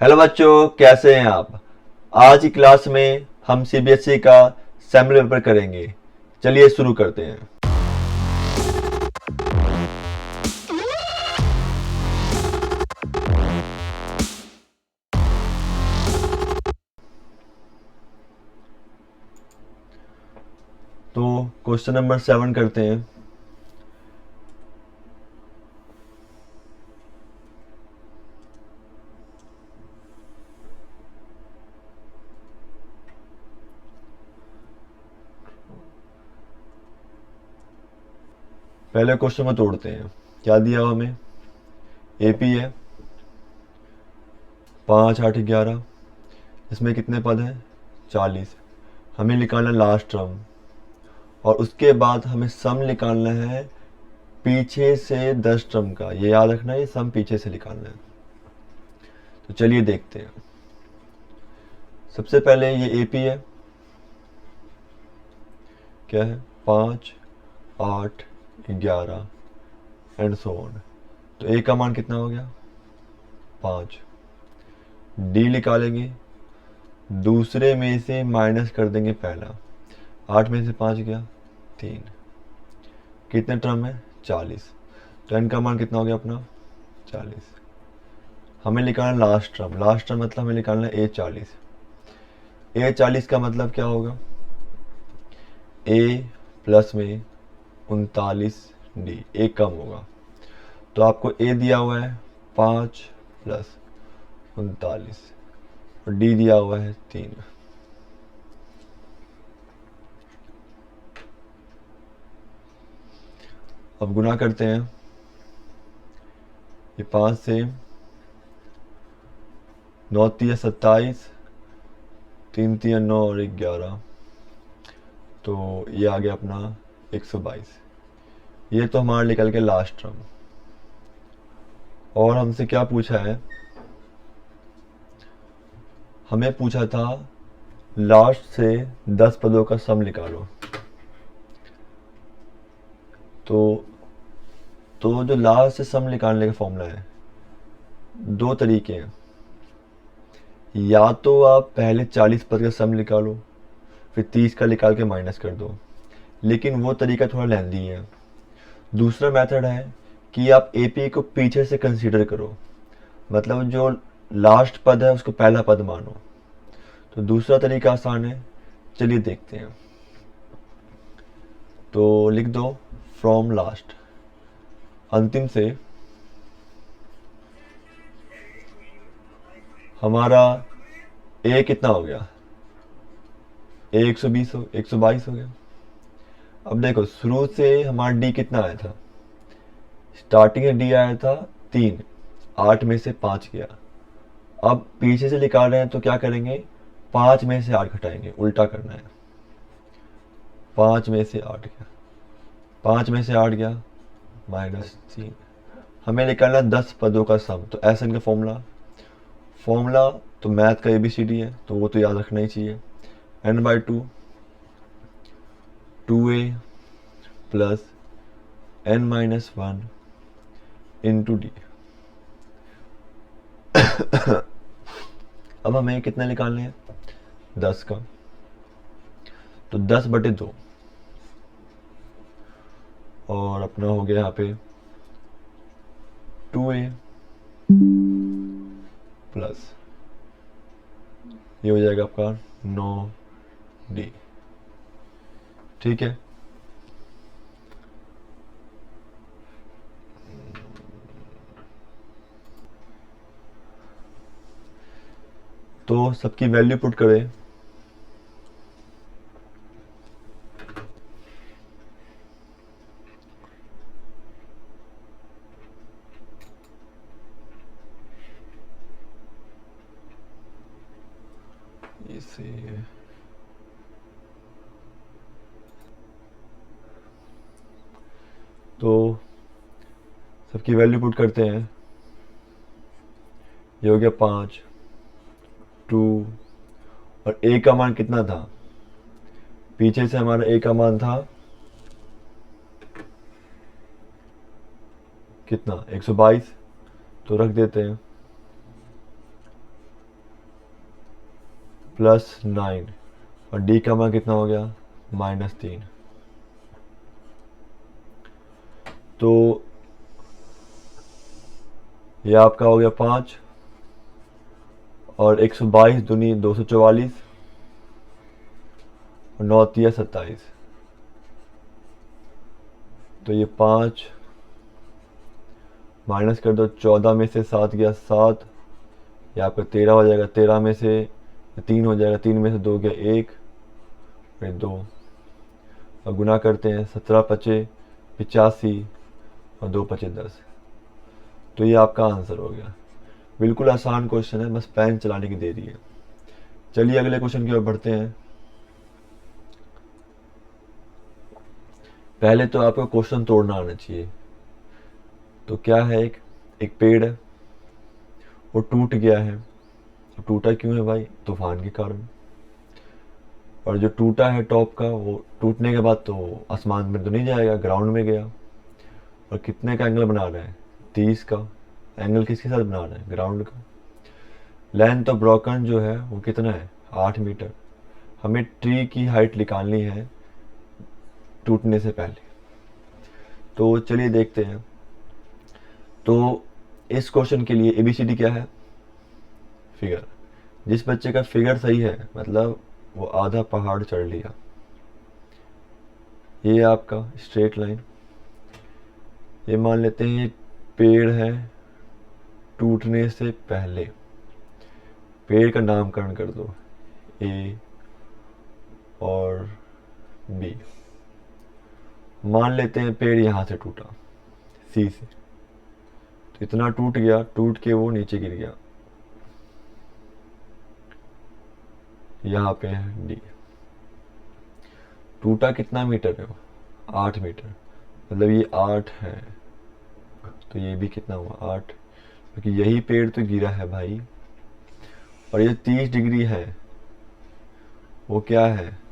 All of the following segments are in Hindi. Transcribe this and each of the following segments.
हेलो बच्चों, कैसे हैं आप। आज की क्लास में हम सीबीएसई का सैम्पल पेपर करेंगे। चलिए शुरू करते हैं। तो क्वेश्चन नंबर 7 करते हैं। पहले क्वेश्चन को तोड़ते हैं। क्या दिया हुआ हमें? एपी है 5 8 11। इसमें कितने पद हैं? 40। हमें निकालना लास्ट टर्म और उसके बाद हमें सम निकालना है पीछे से 10 टर्म का। ये याद रखना है, ये सम पीछे से निकालना है। तो चलिए देखते हैं। सबसे पहले ये एपी है, क्या है? 5 8 11 एंड सो ऑन। तो ए का मान कितना हो गया? 5। डी निकालेंगे, दूसरे में से माइनस कर देंगे पहला। 8 में से 5 गया 3। कितने टर्म है? 40। तो एन का मान कितना हो गया अपना? 40। हमें निकालना लास्ट टर्म। लास्ट टर्म मतलब हमें निकालना ए 40। ए 40 का मतलब क्या होगा? ए प्लस में 39 डी। ए कम होगा तो आपको ए दिया हुआ है 5 प्लस 39 और डी दिया हुआ है 3। अब गुना करते हैं। ये 5 से 9 तिया 27, 3 तिया 9 और 11। तो ये आ गया अपना 122। ये तो हमारा निकल के लास्ट टर्म। और हमसे क्या पूछा है? हमें पूछा था लास्ट से 10 पदों का सम निकालो। तो जो लास्ट से सम निकालने का फॉर्मूला है, दो तरीके हैं। या तो आप पहले 40 पद का सम निकालो, फिर 30 का निकाल के माइनस कर दो, लेकिन वो तरीका थोड़ा लेंदी है। दूसरा मेथड है कि आप एपी को पीछे से कंसीडर करो, मतलब जो लास्ट पद है उसको पहला पद मानो। तो दूसरा तरीका आसान है, चलिए देखते हैं। तो लिख दो फ्रॉम लास्ट, अंतिम से हमारा ए कितना हो गया? ए 120 हो 122 हो गया। अब देखो शुरू से हमारा डी कितना आया था? स्टार्टिंग में डी आया था 3। 8 में से 5 गया। अब पीछे से निकाल रहे हैं तो क्या करेंगे? 5 में से 8 घटाएंगे, उल्टा करना है। 5 में से 8 गया, 5 में से 8 गया -3। हमें निकालना 10 पदों का सम। तो ऐसा इनका फॉर्मूला तो मैथ का एबीसीडी है, तो वो तो याद रखना ही चाहिए। n/2 2a plus n-1 into D. अब हमें कितना निकालने हैं? 10 का। तो 10/2 और अपना हो गया यहाँ पे 2a प्लस ये हो जाएगा आपका 9d। ठीक है। तो सबकी वैल्यू पुट करें। इसे तो सबकी वैल्यू पुट करते हैं। ये हो गया 5 2 और ए का मान कितना था? पीछे से हमारा ए का मान था कितना? 122। तो रख देते हैं +9 और डी का मान कितना हो गया -3। तो ये आपका हो गया 5 और 122 दूनी 244 और 9 तिया 27। तो ये 5 माइनस कर दो, 14 में से 7 गया 7, ये आपका 13 हो जाएगा, 13 में से 3 हो जाएगा, 3 में से 2 गया 1 और 2 और गुना करते हैं, 17 पचे 85 और 2 पचे 10। तो ये आपका आंसर हो गया। बिल्कुल आसान क्वेश्चन है, बस पेन चलाने की देरी है। चलिए अगले क्वेश्चन की ओर बढ़ते हैं। पहले तो आपको क्वेश्चन तोड़ना आना चाहिए। तो क्या है, एक पेड़ है, वो टूट गया है। तो टूटा क्यों है भाई? तूफान के कारण। और जो टूटा है टॉप का, वो टूटने के बाद तो आसमान में तो नहीं जाएगा, ग्राउंड में गया। और कितने का एंगल बना रहा है? 30 का। एंगल किसके साथ बना रहा है? ग्राउंड का। लेंथ ऑफ ब्रोकन जो है वो कितना है? 8 मीटर। हमें ट्री की हाइट निकालनी है टूटने से पहले। तो चलिए देखते हैं। तो इस क्वेश्चन के लिए ABCD क्या है? फिगर। जिस बच्चे का फिगर सही है मतलब वो आधा पहाड़ चढ़ लिया। ये आपका स्ट्रेट लाइन। ये मान लेते हैं एक पेड़ है टूटने से पहले। पेड़ का नामकरण कर दो A और B। मान लेते हैं पेड़ यहाँ से टूटा C से, तो इतना टूट गया, टूट के वो नीचे गिर गया। यहाँ पे है D। टूटा कितना मीटर है? 8 मीटर। मतलब ये 8 है, तो ये भी कितना हुआ? 8, क्योंकि यही पेड़ तो गिरा है भाई। और ये 30 डिग्री है, वो क्या है?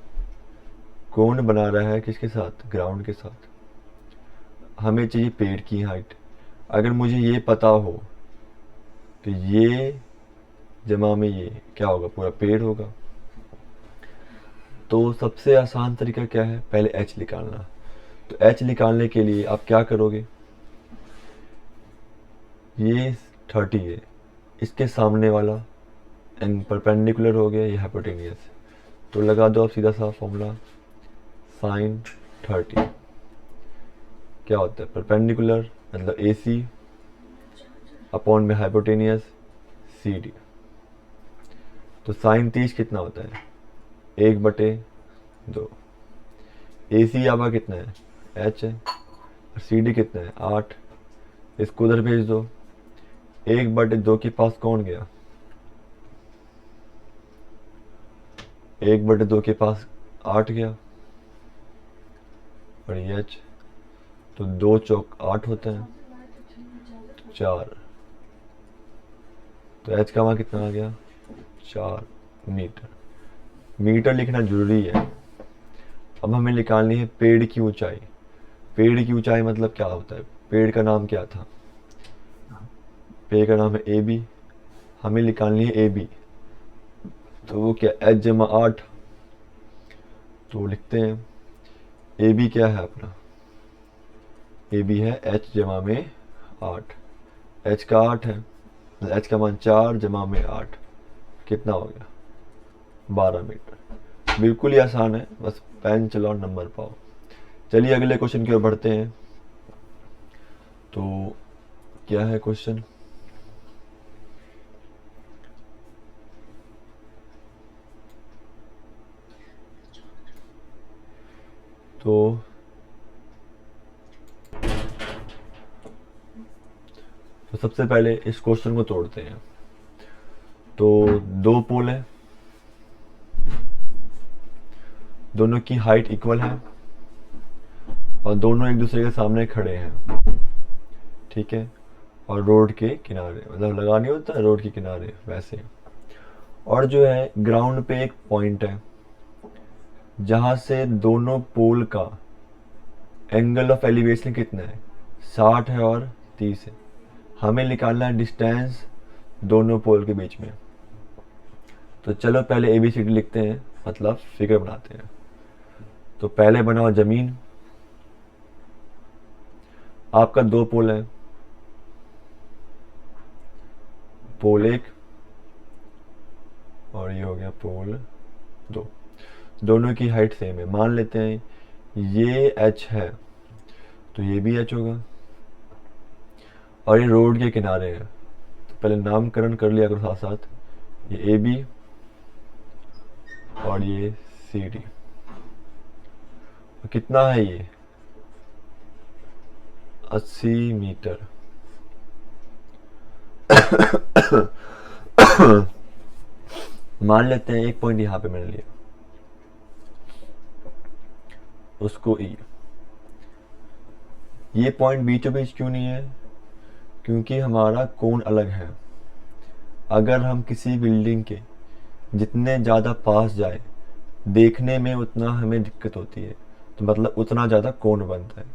कोण बना रहा है किसके साथ? ग्राउंड के साथ। हमें चाहिए पेड़ की हाइट। अगर मुझे ये पता हो तो ये जमा में ये क्या होगा? पूरा पेड़ होगा। तो सबसे आसान तरीका क्या है? पहले h निकालना। तो h निकालने के लिए आप क्या करोगे? ये 30 है, इसके सामने वाला परपेंडिकुलर हो गया, ये हाइपोटेनियस। तो लगा दो आप सीधा सा फॉर्मूला, sin 30 क्या होता है? परपेंडिकुलर मतलब AC अपॉन में हाइपोटेनियस CD। तो sin 30 कितना होता है? 1/2। AC आपका कितना है? H है। और CD कितना है? 8। इसको उधर भेज दो। 1/2 के पास कौन गया? 1/2 के पास 8 गया और ये H। तो 2 चौक 8 होते हैं, 4। तो H का मान कितना आ गया? 4 मीटर। मीटर लिखना जरूरी है। अब हमें निकालनी है पेड़ की ऊंचाई। पेड़ की ऊंचाई मतलब क्या होता है? पेड़ का नाम क्या था? पेड़ का नाम है AB। हमें निकालनी है AB। तो वो क्या? H जमा 8। तो लिखते हैं AB क्या है अपना? AB है H जमा में 8। H का 8 है, H का मान 4 जमा में 8 कितना हो गया? 12 मीटर। बिल्कुल ही आसान है, बस पेन चलाओ नंबर पाओ। चलिए अगले क्वेश्चन की ओर बढ़ते हैं। तो क्या है क्वेश्चन? तो सबसे पहले इस क्वेश्चन को तोड़ते हैं। तो 2 पोल है, दोनों की हाइट इक्वल है और दोनों एक दूसरे के सामने खड़े हैं, ठीक है। और रोड के किनारे, मतलब लगा नहीं होता रोड के किनारे वैसे। और जो है ग्राउंड पे एक पॉइंट है जहां से दोनों पोल का एंगल ऑफ एलिवेशन कितना है? 60 है और 30 है। हमें निकालना है डिस्टेंस दोनों पोल के बीच में। तो चलो पहले ABCD लिखते हैं, मतलब फिगर बनाते हैं। तो पहले बनाओ जमीन, आपका 2 पोल है, पोल 1 और ये हो गया पोल 2, दोनों की हाइट सेम है। मान लेते हैं ये H है तो ये भी H होगा, और ये रोड के किनारे है, तो पहले नामकरण कर लिया करो साथ साथ, ये AB और ये CD। कितना है ये 80 मीटर। मान लेते हैं एक पॉइंट यहाँ पे मैंने लिया, उसको E। ये पॉइंट बीचों बीच क्यों नहीं है? क्योंकि हमारा कोण अलग है। अगर हम किसी बिल्डिंग के जितने ज़्यादा पास जाए, देखने में उतना हमें दिक्कत होती है, तो मतलब उतना ज़्यादा कोण बनता है।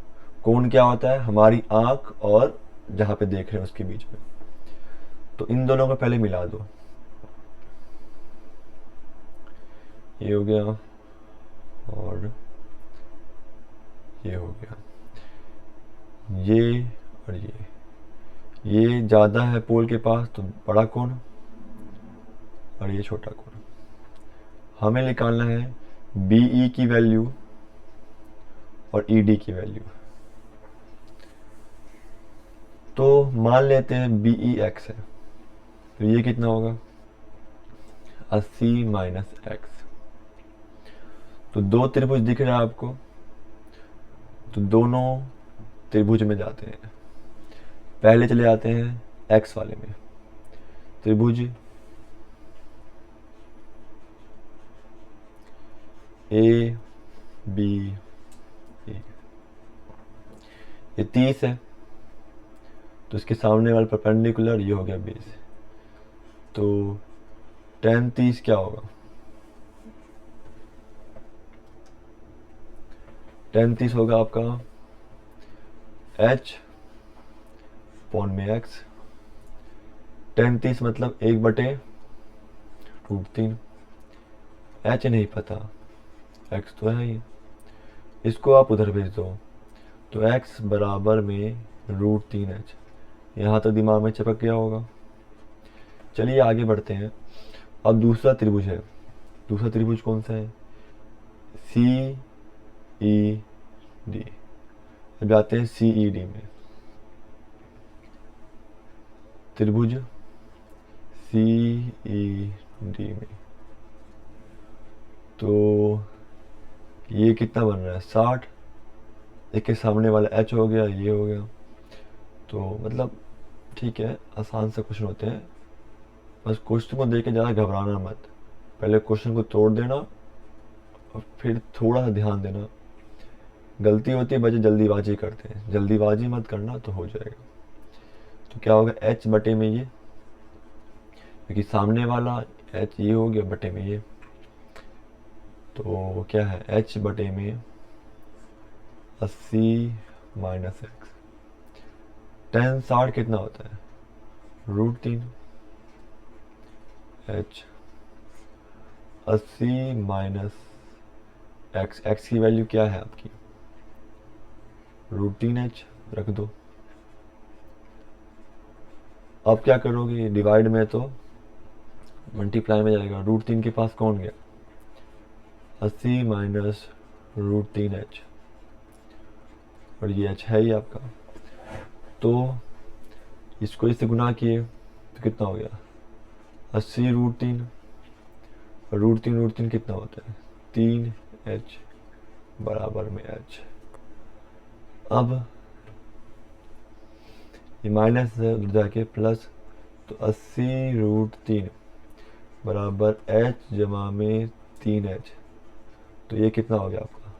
कोण क्या होता है? हमारी आँख और जहाँ पे देख रहे हैं उसके बीच में। तो इन दोनों को पहले मिला दो, ये हो गया और ये हो गया, ये और ये ज़्यादा है पोल के पास तो बड़ा कोण, और ये छोटा कोण। हमें निकालना है BE की वैल्यू और ED की वैल्यू। तो मान लेते हैं BE x है, तो ये कितना होगा 80 माइनस x। तो 2 त्रिभुज दिख रहा है आपको, तो दोनों त्रिभुज में जाते हैं। पहले चले जाते हैं x वाले में, त्रिभुज ABE, ये 30 है, तो इसके सामने वाला परपेंडिकुलर ये हो गया 20। तो tan 30 क्या होगा? tan 30 होगा आपका H पौन में x। tan 30 मतलब 1/√3। H नहीं पता, x तो है ही, इसको आप उधर भेज दो, तो x बराबर में √3h। यहाँ तक दिमाग में चिपक गया होगा। चलिए आगे बढ़ते हैं। अब दूसरा त्रिभुज है, दूसरा त्रिभुज कौन सा है? CED। अब आते हैं CED में, त्रिभुज CED में। तो ये कितना बन रहा है 60, एक के सामने वाला H हो गया, ये हो गया। तो मतलब ठीक है, आसान से क्वेश्चन होते हैं, बस क्वेश्चन को देख के ज़्यादा घबराना मत। पहले क्वेश्चन को तोड़ देना और फिर थोड़ा सा ध्यान देना। गलती होती है, बच्चे जल्दीबाजी करते हैं, जल्दीबाजी मत करना तो हो जाएगा। तो क्या होगा H बटे में ये, क्योंकि सामने वाला H ये हो गया बटे में ये, तो क्या है H बटे में 80 माइनस x। tan 60 कितना होता है √3। H 80 माइनस x, x की वैल्यू क्या है आपकी √3h, रख दो। अब क्या करोगे, डिवाइड में तो मल्टीप्लाई में जाएगा, √3 के पास कौन गया 80 माइनस √3h, और ये h है ही आपका। तो इसको इससे गुना किए तो कितना हो गया 80 √3, और √3 कितना होता है 3h बराबर में h। अब ये माइनस है उधर जाके प्लस, तो 80 √3 बराबर h जमा में 3h, तो ये कितना हो गया आपका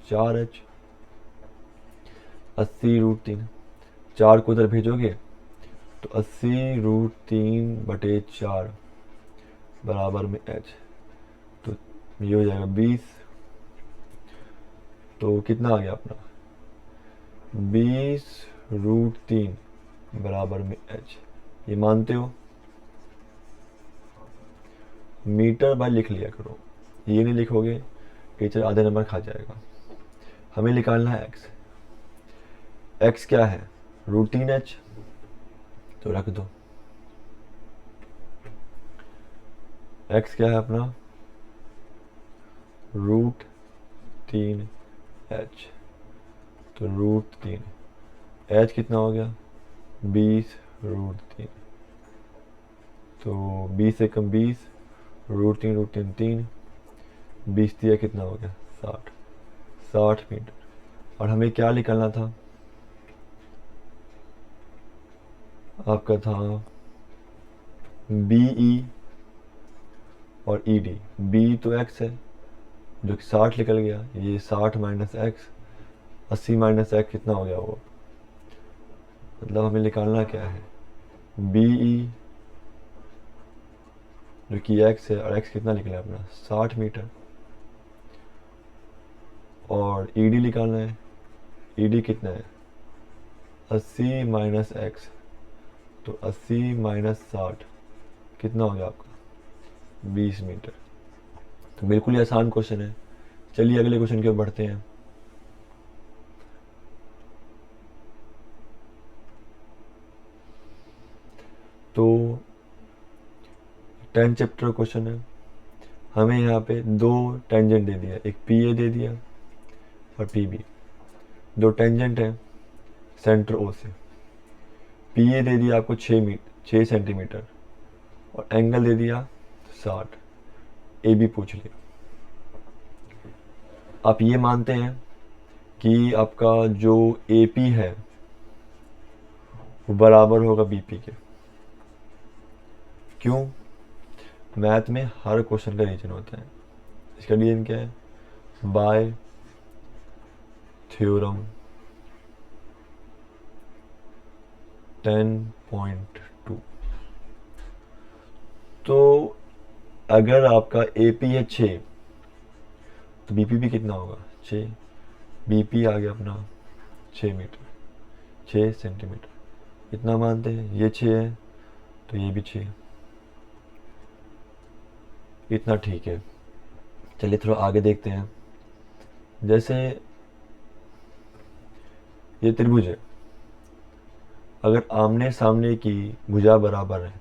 4h। 80 √3, 4 को उधर भेजोगे तो 80 √3 बटे 4 बराबर में h, तो ये हो जाएगा 20। तो कितना आ गया अपना 20 √3 बराबर में h, ये मानते हो? मीटर बाय लिख लिया करो, ये नहीं लिखोगे टीचर आधे नंबर खा जाएगा। हमें निकालना है एक्स। एक्स क्या है, √3h, तो रख दो। एक्स क्या है अपना, √3h, तो √3, h कितना हो गया 20 √3, तो 20 से कम 20, √3 3, 20 दिया कितना हो गया 60 मीटर। और हमें क्या निकालना था, आपका था BE और ED। B तो x है जो कि 60 निकल गया, ये 60 माइनस एक्स, 80 माइनस एक्स कितना हो गया वो, मतलब हमें निकालना क्या है BE जो कि x है, और x कितना निकला अपना 60 मीटर, और ED निकालना है, ED कितना है 80 माइनस एक्स, तो 80 माइनस 60 कितना हो गया आपका 20 मीटर। तो बिल्कुल ही आसान क्वेश्चन है। चलिए अगले क्वेश्चन की ओर बढ़ते हैं। तो 10 चैप्टर क्वेश्चन है। हमें यहाँ पे 2 टेंजेंट दे दिया, एक PA दे दिया और PB। 2 टेंजेंट है सेंटर O से। PA दे दिया आपको 6 सेंटीमीटर और एंगल दे दिया 60। AB पूछ लिया। आप ये मानते हैं कि आपका जो AP है वो बराबर होगा BP के। क्यों, मैथ में हर क्वेश्चन का रीजन होता है। इसका रीजन क्या है, बाय थ्योरम 10.2। तो अगर आपका AP है 6 तो BP भी कितना होगा 6। BP आ गया अपना 6 मीटर, 6 सेंटीमीटर। इतना मानते हैं, ये 6 है तो ये भी 6, इतना ठीक है। चलिए थोड़ा आगे देखते हैं। जैसे ये त्रिभुज है, अगर आमने सामने की भुजा बराबर है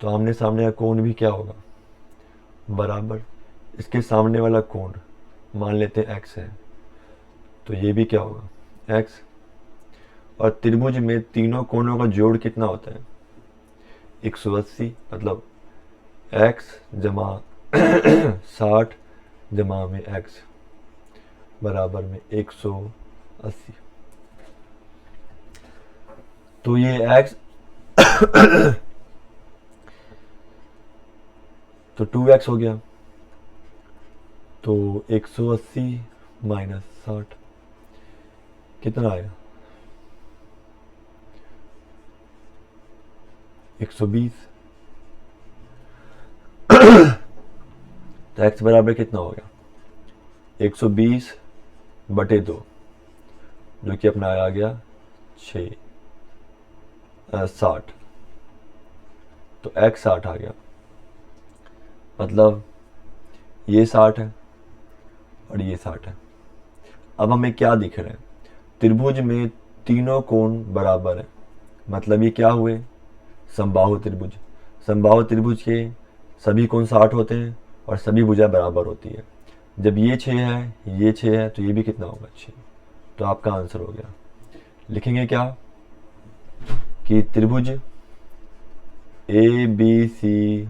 तो आमने सामने का कोण भी क्या होगा बराबर। इसके सामने वाला कोण मान लेते हैं x है, तो ये भी क्या होगा x। और त्रिभुज में तीनों कोणों का जोड़ कितना होता है 180, मतलब x जमा 60 जमा में x बराबर में 180। तो ये x तो 2x हो गया, तो 180 माइनस 60 कितना आएगा 120। तो x बराबर कितना हो गया 120 बटे 2, जो कि अपना आ गया 60। तो x 60 आ गया, मतलब ये 60 है और ये 60 है। अब हमें क्या दिख रहा है, त्रिभुज में तीनों कोण बराबर है, मतलब ये क्या हुए समबाहु त्रिभुज। समबाहु त्रिभुज के सभी कोण 60 होते हैं और सभी भुजा बराबर होती है। जब ये 6 है, ये 6 है, तो ये भी कितना होगा 6। तो आपका आंसर हो गया। लिखेंगे क्या कि त्रिभुज ABC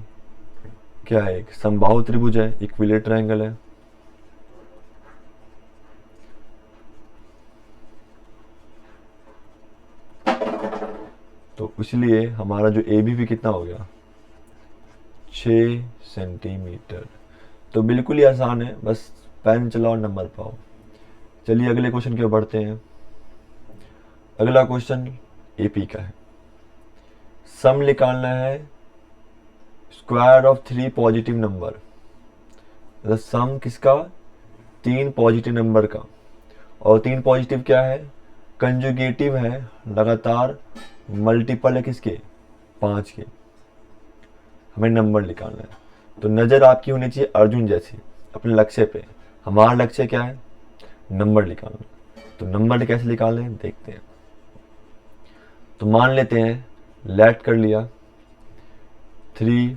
क्या है, एक समबाहु त्रिभुज है, इक्विलेटरल ट्रायंगल है। तो इसलिए हमारा जो AB भी कितना हो गया 6 सेंटीमीटर। तो बिल्कुल ही आसान है, बस पेन चलाओ नंबर पाओ। चलिए अगले क्वेश्चन की ओर बढ़ते हैं। अगला क्वेश्चन AP का है। सम निकालना है स्क्वायर ऑफ 3 पॉजिटिव नंबर, मतलब सम किसका 3 पॉजिटिव नंबर का। और 3 पॉजिटिव क्या है, कंजुगेटिव है, लगातार मल्टीपल है किसके 5 के। हमें नंबर निकालना है। तो नज़र आपकी होनी चाहिए अर्जुन जैसी अपने लक्ष्य पे। हमारा लक्ष्य क्या है? नंबर निकालना। तो नंबर कैसे निकालें देखते हैं। तो मान लेते हैं लेट कर लिया 3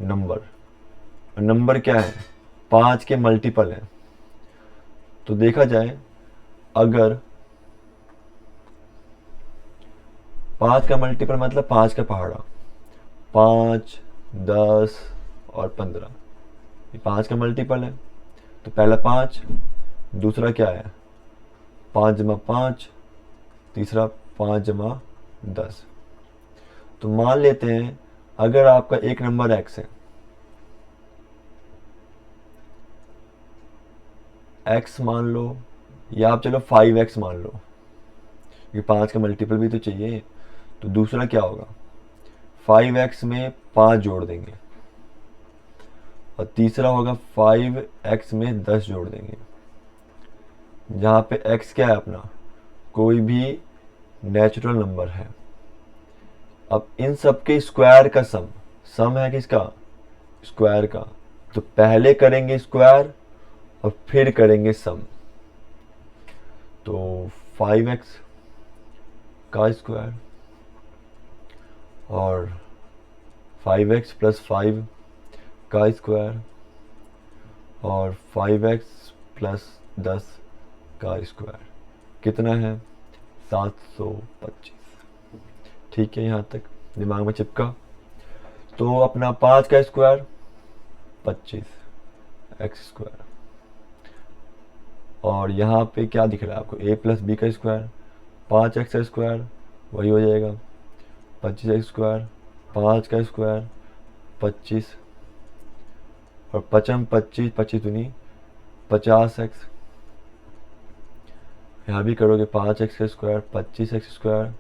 नंबर, और नंबर क्या है? 5 के मल्टीपल है। तो देखा जाए अगर 5 का मल्टीपल मतलब 5 का पहाड़ा, 5, 10 और 15, ये 5 का मल्टीपल है। तो पहला 5, दूसरा क्या है 5 जमा 5, तीसरा 5 जमा 10। तो मान लेते हैं अगर आपका एक नंबर x है, x मान लो, या आप चलो 5x मान लो, क्योंकि 5 का मल्टीपल भी तो चाहिए। तो दूसरा क्या होगा, 5x में 5 जोड़ देंगे, और तीसरा होगा 5x में 10 जोड़ देंगे। जहाँ पे x क्या है अपना, कोई भी नेचुरल नंबर है। अब इन सब के स्क्वायर का सम, सम है किसका? स्क्वायर का। तो पहले करेंगे स्क्वायर और फिर करेंगे सम। तो 5x का स्क्वायर और 5x प्लस 5 का स्क्वायर और 5x प्लस 10 का स्क्वायर कितना है? 725। ठीक है, यहाँ तक दिमाग में चिपका। तो अपना 5 का स्क्वायर 25 एक्स स्क्वायर, और यहाँ पे क्या दिख रहा है आपको? a प्लस बी का स्क्वायर 5x का स्क्वायर, वही हो जाएगा 25x स्क्वायर, 5 का स्क्वायर 25, और 5 25, 25 दूनी 50x। यहाँ भी करोगे 5x का स्क्वायर 25x स्क्वायर,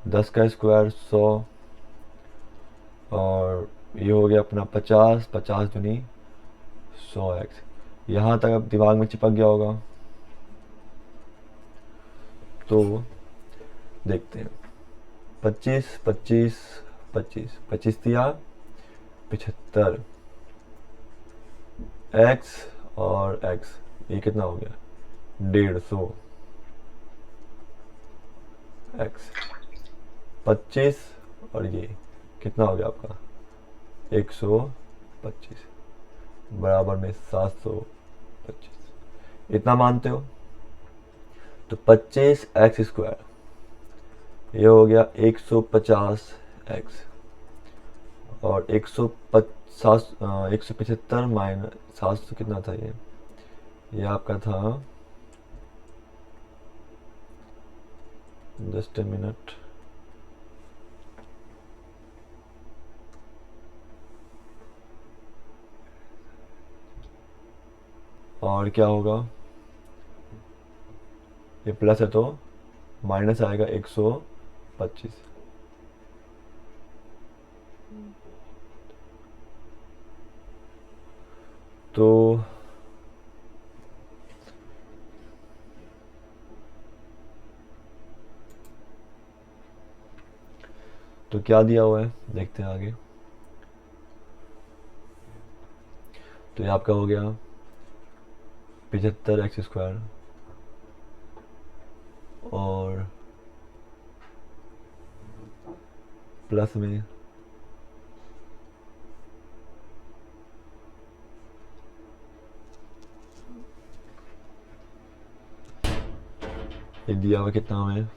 10 का स्क्वायर 100, और ये हो गया अपना 50, 50 दूनी 100x। यहाँ तक अब दिमाग में चिपक गया होगा। तो देखते हैं 25, 25, 25, 25 दिया 75 x, और x ये कितना हो गया? 150 x। 25 और ये कितना हो गया आपका? 125 बराबर में 725। इतना मानते हो? तो 25 एक्स स्क्वायर ये हो गया 150 एक्स, और 175 माइनस 700 कितना था? ये आपका था, जस्ट ए मिनट, और क्या होगा? ये प्लस है तो माइनस आएगा 125। तो क्या दिया हुआ है देखते हैं आगे। तो ये आपका हो गया 75 एक्स स्क्वायर, और प्लस में ये दिया हुआ कितना हमें?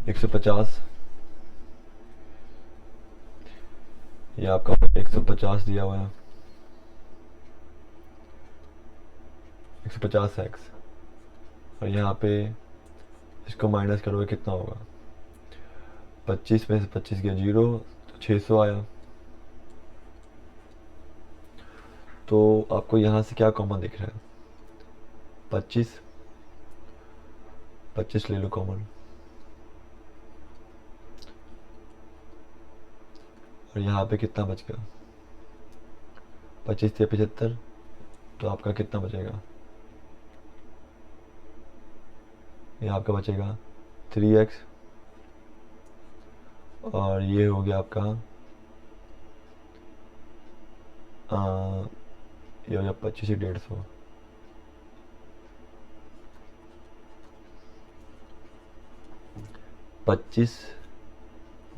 150। ये आपका 150 दिया हुआ है, 150 एक्स, और यहाँ पे इसको माइनस करोगे कितना होगा? 25 में से 25 गया 0, तो 600 आया। तो आपको यहाँ से क्या कॉमन दिख रहा है? 25, 25 ले लो कॉमन, और यहाँ पे कितना बच गया? 25 से 75, तो आपका कितना बचेगा? ये आपका बचेगा 3x, और ये हो गया आपका ये हो गया 25 से 150, 25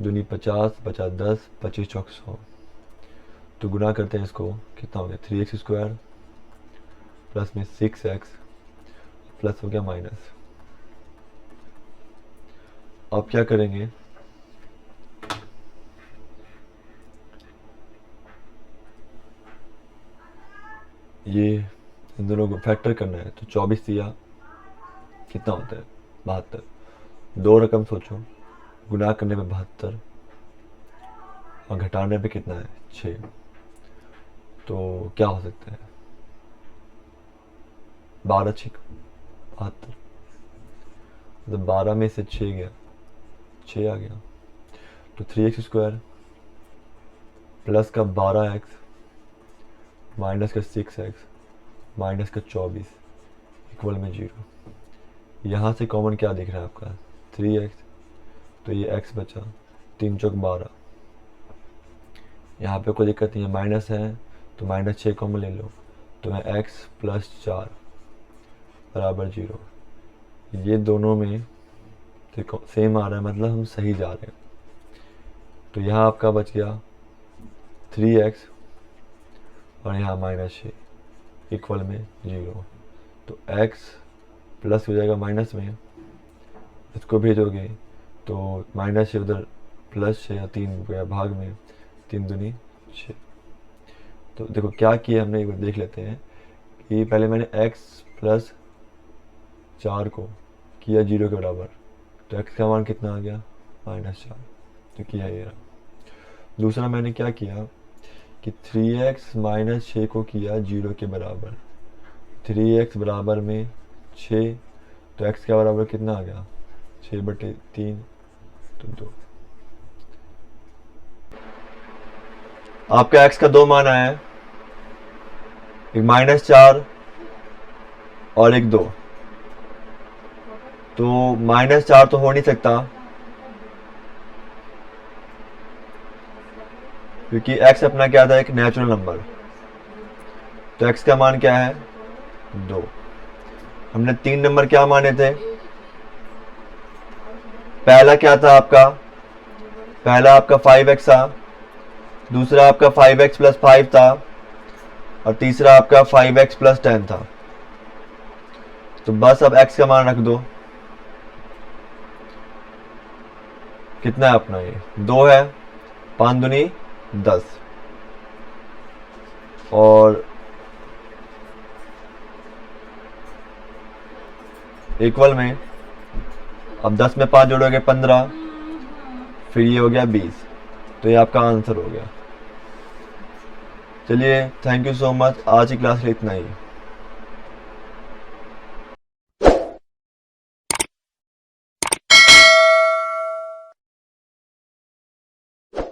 दूनी 50, बचा 10, 25 चौक 100। तो गुना करते हैं इसको, कितना हो गया 3x² प्लस में 6x प्लस हो गया माइनस। अब क्या करेंगे, ये इन दोनों को फैक्टर करना है। तो 24 दिया कितना होता है 72। दो रकम सोचो, गुना करने पे 72 और घटाने पे कितना है 6। तो क्या हो सकता है 12 6 72, मतलब 12 में से 6 गया, 6 आ गया। तो 3x² प्लस का 12x माइनस का 6x माइनस का 24 इक्वल में 0। यहाँ से कॉमन क्या दिख रहा है आपका 3x, तो ये x बचा, 3 चौक 12। यहाँ पे कोई दिक्कत नहीं है, माइनस है तो माइनस 6 कॉमन ले लो, तो है x प्लस 4 बराबर 0। ये दोनों में देखो सेम आ रहा है, मतलब हम सही जा रहे हैं। तो यहाँ आपका बच गया 3x और यहाँ -6 इक्वल में 0। तो x प्लस हो जाएगा माइनस में, इसको भेजोगे तो -6 उधर +6 और 3 गया भाग में, 3 दूनी 6। तो देखो क्या किया हमने, एक बार देख लेते हैं कि पहले मैंने x प्लस 4 को किया 0 के बराबर, तो x का मान कितना आ गया -4, तो किया ये रहा। दूसरा मैंने क्या किया कि 3x - 6 को किया 0 के बराबर, 3x बराबर में 6, तो x के बराबर कितना आ गया 6/3, तो 2। आपका x का 2 मान आया है, एक -4 और एक 2। तो -4 तो हो नहीं सकता क्योंकि x अपना क्या था, एक नेचुरल नंबर। तो x का मान क्या है 2। हमने 3 नंबर क्या माने थे, पहला क्या था आपका, पहला आपका 5x था, दूसरा आपका 5x + 5 था, और तीसरा आपका 5x + 10 था। तो बस अब x का मान रख दो, कितना है अपना, ये 2 है, 5 दूनी 10, और इक्वल में अब 10 में 5 जोड़ोगे 15, फिर ये हो गया 20। तो ये आपका आंसर हो गया। चलिए थैंक यू सो मच, आज की क्लास में इतना ही।